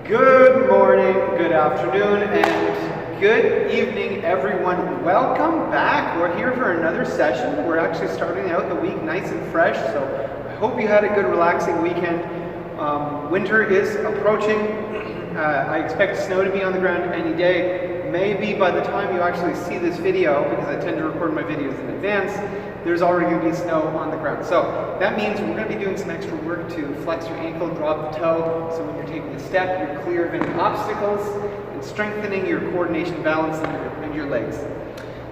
Good morning, good afternoon, and good evening, everyone. Welcome back. We're here for another session. We're actually starting out the week nice and fresh, so I hope you had a good, relaxing weekend. Winter is approaching. I expect snow to be on the ground any day. Maybe by the time you actually see this video, because I tend to record my videos in advance, there's already going to be snow on the ground. So that means we're going to be doing some extra work to flex your ankle, drop the toe, so when you're taking a step, you're clear of any obstacles, and strengthening your coordination, balance, and your legs.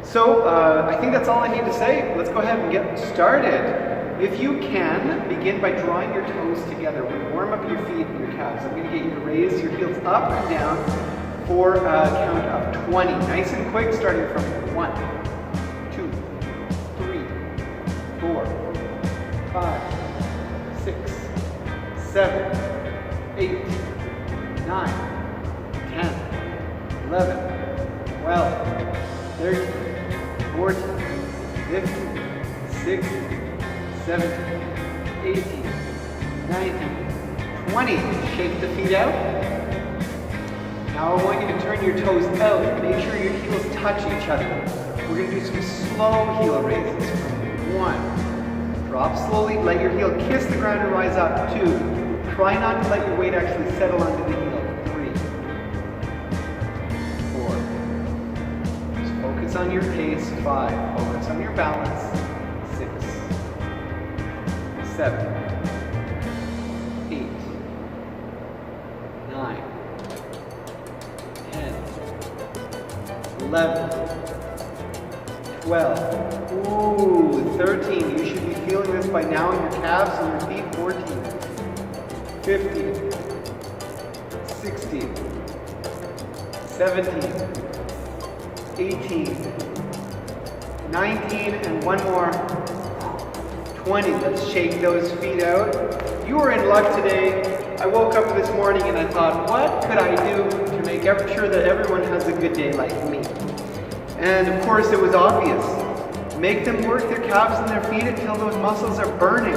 So I think that's all I need to say. Let's go ahead and get started. If you can, begin by drawing your toes together. Warm up your feet and your calves. I'm going to get you to raise your heels up and down for a count of 20. Nice and quick, starting from 1, 2, 3, 4, 5, 6, 7, 8, 9, 10, 11, 12, 13, 14, 15, 16, 17, 18, 19, 20. Shake the feet out. Now I want you to turn your toes out. Make sure your heels touch each other. We're going to do some slow heel raises. 1. Drop slowly. Let your heel kiss the ground and rise up. 2. Try not to let your weight actually settle onto the heel. 3. 4. Just focus on your pace. 5. Focus on your balance. 6. 7, 8, 9, 10, 11, 12, ooh, 13. You should be feeling this by now in your calves and your feet. 14, 15, 16, 17, 18, 19, and one more. 20. Let's shake those feet out. You are in luck today. I woke up this morning and I thought, what could I do to make sure that everyone has a good day like me? And of course it was obvious. Make them work their calves and their feet until those muscles are burning.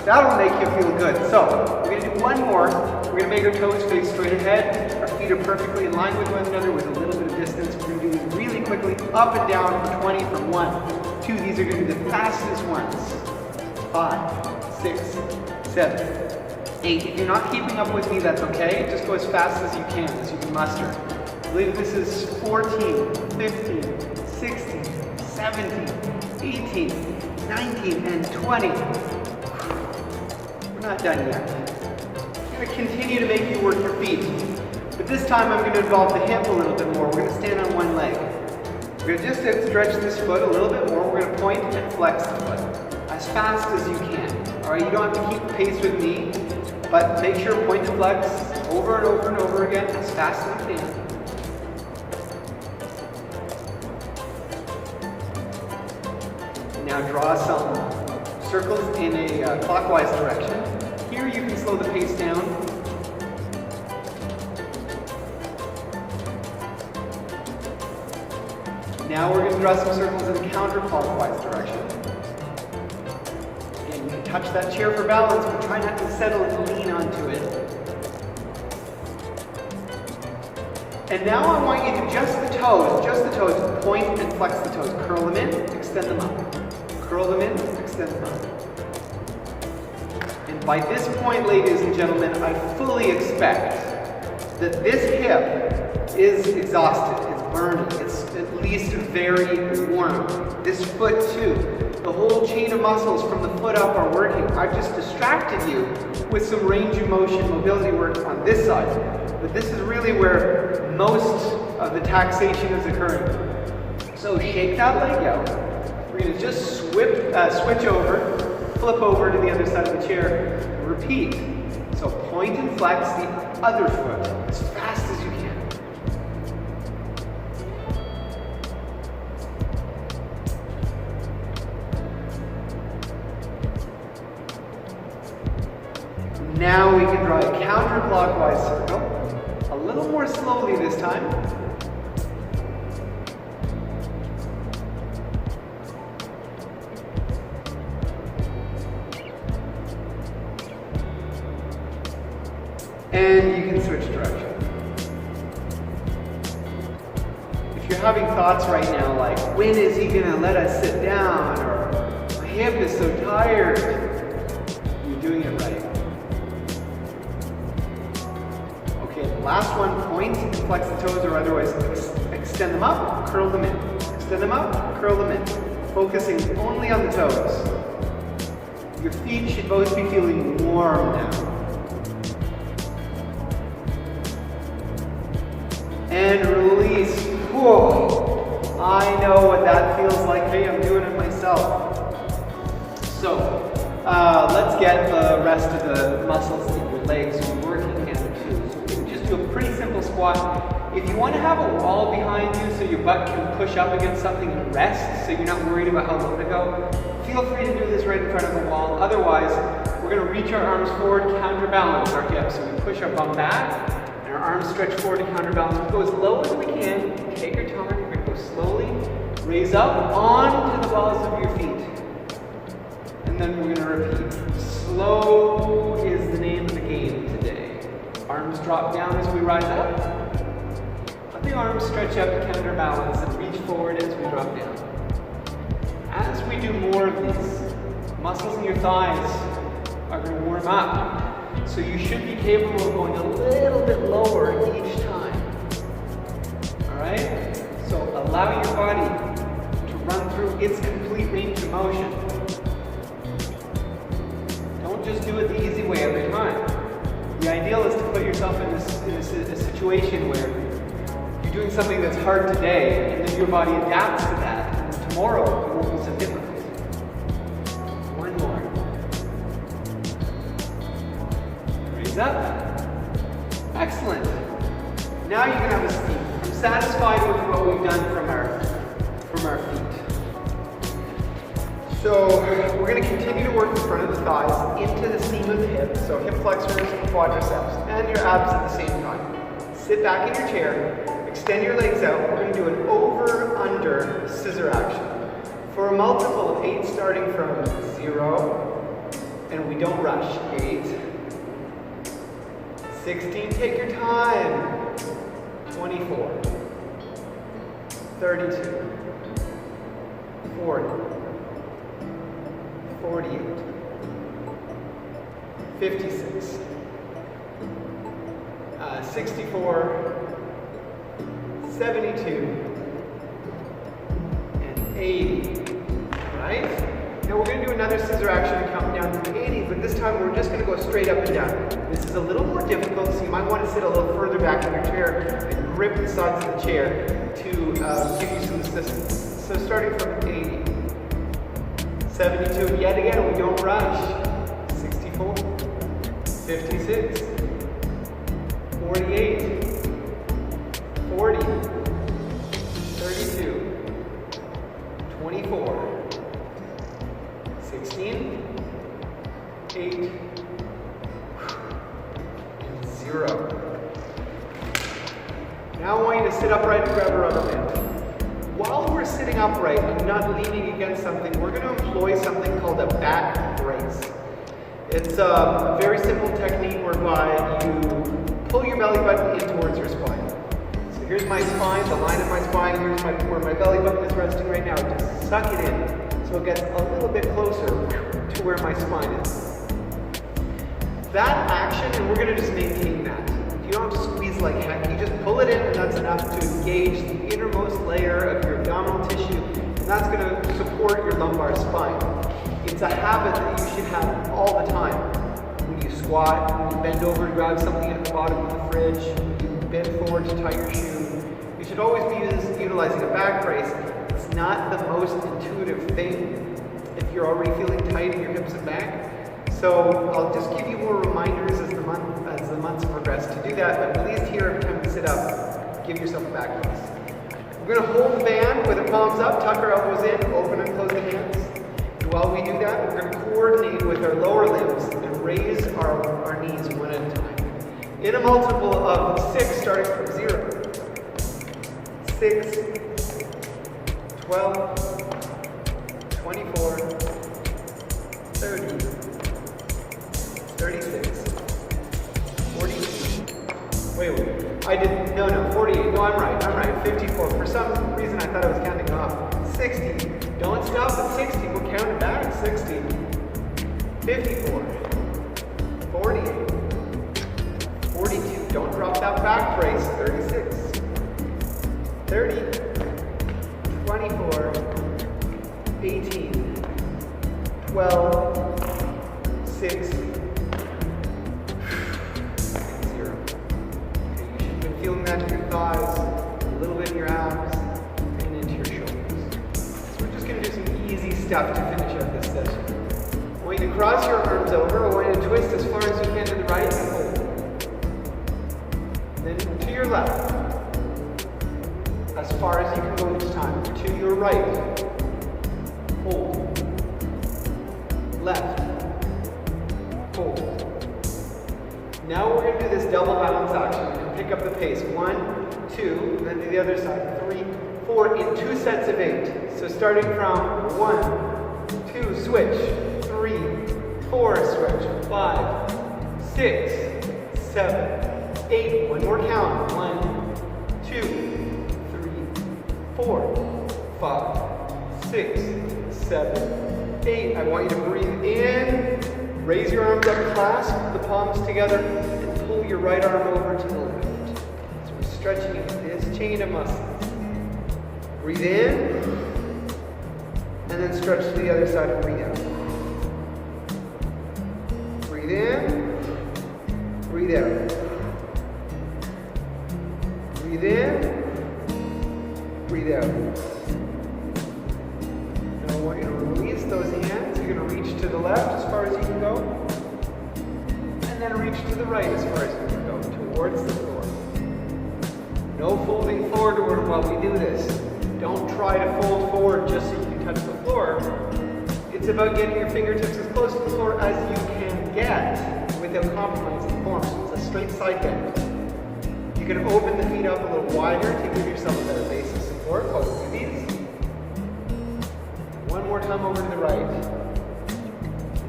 That'll make you feel good. So we're going to do one more. We're going to make our toes face straight ahead. Our feet are perfectly in line with one another with a little bit of distance. We're going to do these really quickly, up and down for 20 from 1, 2. These are going to be the fastest ones. 5, 6, 7, 8. If you're not keeping up with me, that's okay. Just go as fast as you can muster. I believe this is 14, 15, 16, 17, 18, 19, and 20. We're not done yet. I'm going to continue to make you work your feet. But this time I'm going to involve the hip a little bit more. We're going to stand on one leg. We're going to just stretch this foot a little bit more. We're going to point and flex the foot as fast as you can. All right, you don't have to keep pace with me, but make sure point and flex over and over and over again as fast as you can. Now draw some circles in a clockwise direction. Here you can slow the pace down. Now we're going to draw some circles in a counter-clockwise direction. Touch that chair for balance, but try not to settle and lean onto it. And now I want you to just the toes, point and flex the toes. Curl them in, extend them up. Curl them in, extend them up. And by this point, ladies and gentlemen, I fully expect that this hip is exhausted, it's burning, it's at least very warm. This foot too. The whole chain of muscles from the foot up are working. I've just distracted you with some range of motion, mobility work on this side. But this is really where most of the taxation is occurring. So shake that leg out. We're going to just switch over, flip over to the other side of the chair, repeat. So point and flex the other foot as fast as you can. Now we can draw a counter-clockwise circle, a little more slowly this time. And you can switch direction. If you're having thoughts right now like, when is he gonna let us sit down? Or my hip is so tired. You're doing it right. Okay, the last one, point and flex the toes, or otherwise extend them up, curl them in. Extend them up, curl them in. Focusing only on the toes. Your feet should both be feeling warm now. And release. Whoa. I know what that feels like. Hey, I'm doing it myself. So, let's get the rest of the muscles in your legs working again too. So we can just do a pretty simple squat. If you want to have a wall behind you so your butt can push up against something and rest, so you're not worried about how low to go, feel free to do this right in front of the wall. Otherwise, we're going to reach our arms forward, counterbalance our hips. So we push our bum back, and our arms stretch forward to counterbalance. We go as low as we can. Take your time. We're going to go slowly. Raise up onto the balls of your feet. And then we're going to repeat. Slow is the name of the game today. Arms drop down as we rise up. Let the arms stretch out to counterbalance and reach forward as we drop down. As we do more of these, muscles in your thighs are going to warm up. So you should be capable of going a little bit lower each time. Alright? So allow your body to run through its complete range of motion. Don't just do it the easy way every time. The ideal is to put yourself in a situation where you're doing something that's hard today, and then your body adapts to that, and tomorrow it won't be so difficult. One more. Raise up. Excellent. Now you can have a seat. I'm satisfied with what we've done from our feet. So we're going to continue to work the front of the thighs into the seam of the hip, so hip flexors, quadriceps, and your abs at the same time. Sit back in your chair, extend your legs out. We're going to do an over-under scissor action for a multiple of 8 starting from 0, and we don't rush. 8, 16, take your time, 24, 32, 40, 48, 56, 64, 72, and 80, right? Now we're going to do another scissor action and count down to 80, but this time we're just going to go straight up and down. This is a little more difficult, so you might want to sit a little further back in your chair and grip the sides of the chair to give you some assistance. So starting from 80, 72, yet again, we don't rush. 64, 56, 48, 40, 32, 24, 16, 8, and 0. Now I want you to sit upright and grab a rubber band. While we're sitting upright and not leaning against something, we're going to employ something called a back brace. It's a very simple technique whereby you pull your belly button in towards your spine. So here's my spine, the line of my spine, here's where my belly button is resting right now. Just suck it in so it gets a little bit closer to where my spine is. That action, and we're going to just maintain that. You don't have to squeeze like heck, you just pull it in and that's enough to engage the innermost layer of your abdominal tissue, and that's going to support your lumbar spine. It's a habit that you should have all the time. When you squat, when you bend over to grab something at the bottom of the fridge, you bend forward to tie your shoe, you should always be utilizing a back brace. It's not the most intuitive thing if you're already feeling tight in your hips and back. So I'll just give you more reminders as the months progress to do that, but at least here every time you sit up, give yourself a back brace. We're going to hold the band with the palms up, tuck our elbows in, open and close the hands. And while we do that, we're going to coordinate with our lower limbs and raise our knees one at a time. In a multiple of 6 starting from 0. 6, 12, 24, 30, 36, 42, Wait. I did, no, 48. No, I'm right. 54. For some reason, I thought I was counting off. 60. Don't stop at 60. We'll count it back. 60. 54. 48. 42. Don't drop that back brace. 36. 30. 24. 18. 12. 6. Feeling that in your thighs, a little bit in your abs, and into your shoulders. So we're just going to do some easy stuff to finish up this session. I want you to cross your arms over. I want you to twist as far as you can to the right and hold. Then to your left. As far as you can go each time. To your right. Hold. Left. Hold. Now we're going to do this double balance action. Pick up the pace. 1, 2, then to the other side. 3, 4 in 2 sets of 8. So starting from 1, 2, switch. 3, 4, switch. 5, 6, 7, 8. One more count. 1, 2, 3, 4, 5, 6, 7, 8. I want you to breathe in. Raise your arms up, clasp the palms together, and pull your right arm over to the left. So we're stretching this chain of muscles. Breathe in, and then stretch to the other side and breathe out. Breathe in, breathe out. Breathe in, breathe out. Now I want you to release those hands. You're going to reach to the left as far as you can go, and then reach to the right as far as you can go, towards the floor. No folding forward while we do this. Don't try to fold forward just so you can touch the floor. It's about getting your fingertips as close to the floor as you can get without compromising the form. So it's a straight side bend. You can open the feet up a little wider to give yourself a better base of support while we do these. One more time over to the right.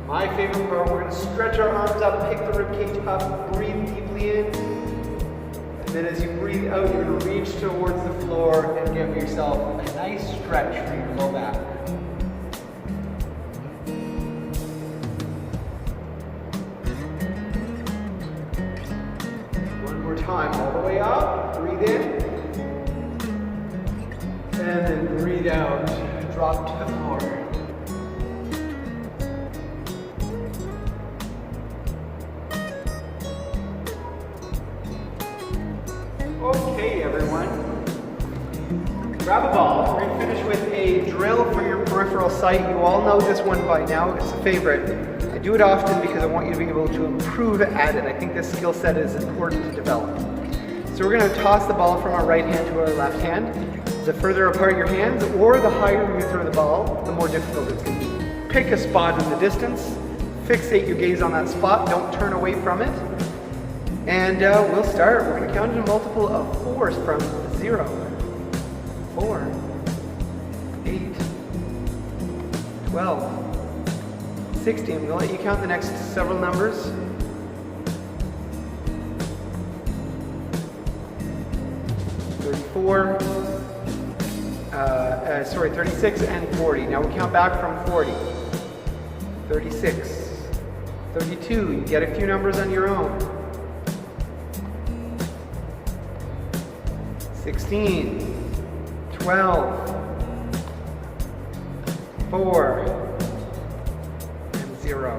My favorite part, we're going to stretch our arms up, pick the ribcage up, breathe deeply in. And then as you breathe out, you're going to reach towards the floor and give yourself a nice stretch for your low back. One more time, all the way up, breathe in. And then breathe out, drop to the floor. Okay, everyone. Grab a ball. We're going to finish with a drill for your peripheral sight. You all know this one by now. It's a favorite. I do it often because I want you to be able to improve at it. I think this skill set is important to develop. So we're going to toss the ball from our right hand to our left hand. The further apart your hands, or the higher you throw the ball, the more difficult it's going to be. Pick a spot in the distance. Fixate your gaze on that spot. Don't turn away from it. And we'll start. We're going to count in a multiple of 4s from 0. 4, 8, 12, 16. I'm going to let you count the next several numbers. 34, 36 and 40. Now we count back from 40. 36, 32. You get a few numbers on your own. 16, 12, 4, and 0.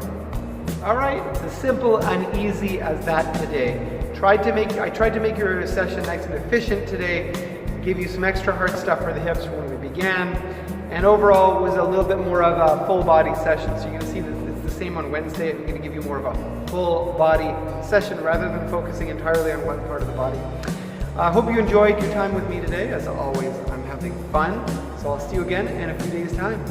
All right, as simple and easy as that today. I tried to make your session nice and efficient today, give you some extra hard stuff for the hips when we began, and overall it was a little bit more of a full body session. So you're going to see that it's the same on Wednesday. I'm going to give you more of a full body session rather than focusing entirely on one part of the body. I hope you enjoyed your time with me today. As always, I'm having fun. So I'll see you again in a few days' time.